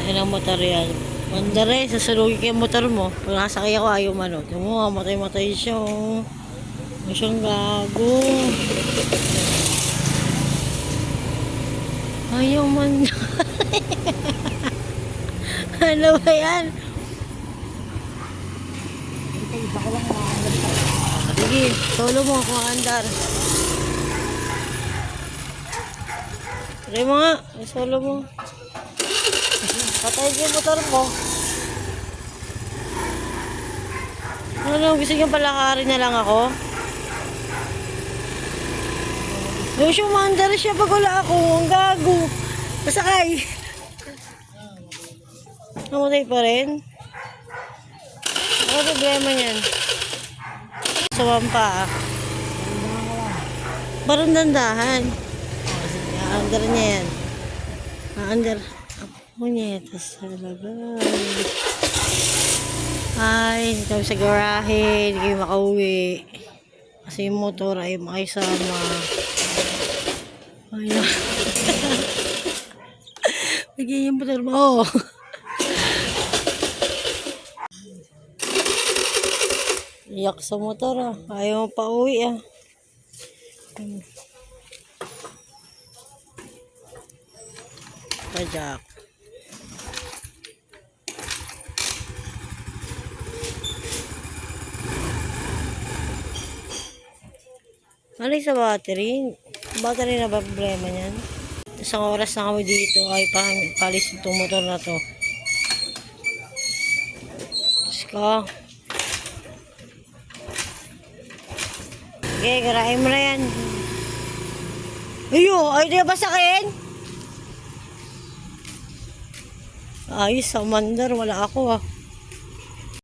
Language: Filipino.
Yan ang motor yan. Mandare, sasalugin ko yung motor mo. Kung nasakay ako, ayaw man. Ito mo, matay-matay siya. Ano siyang gago. Ayaw man. Ano ba yan? Sige, solo mo kung andar. Try mo nga, solo mo. Patay yung motor mo. Ano, gusto nyo palakarin na lang ako? Gusto nyo maandar siya pag wala ako. Ang gago. Masakay. Namatay pa rin? Ano problema niyan? Sumampa ah. Parang dandahan. Aandar niya yan. Aandar. Punyetas sa labas. Ay, hindi kami sa garahe. Hindi kayo makauwi. Kasi yung motor ay makisama. Ay, bigyan yung motor mo. Iyak sa motor ah. Ayaw mo pa uwi ah. Pajak. Ano sa battery? Battery na ba problema niyan? Isang oras na kami dito ay palis itong motor na to. Diyos ko. Okay, garahin mo na yan. Ay, di ba sakin? Ayos, sa mandar, wala ako ah.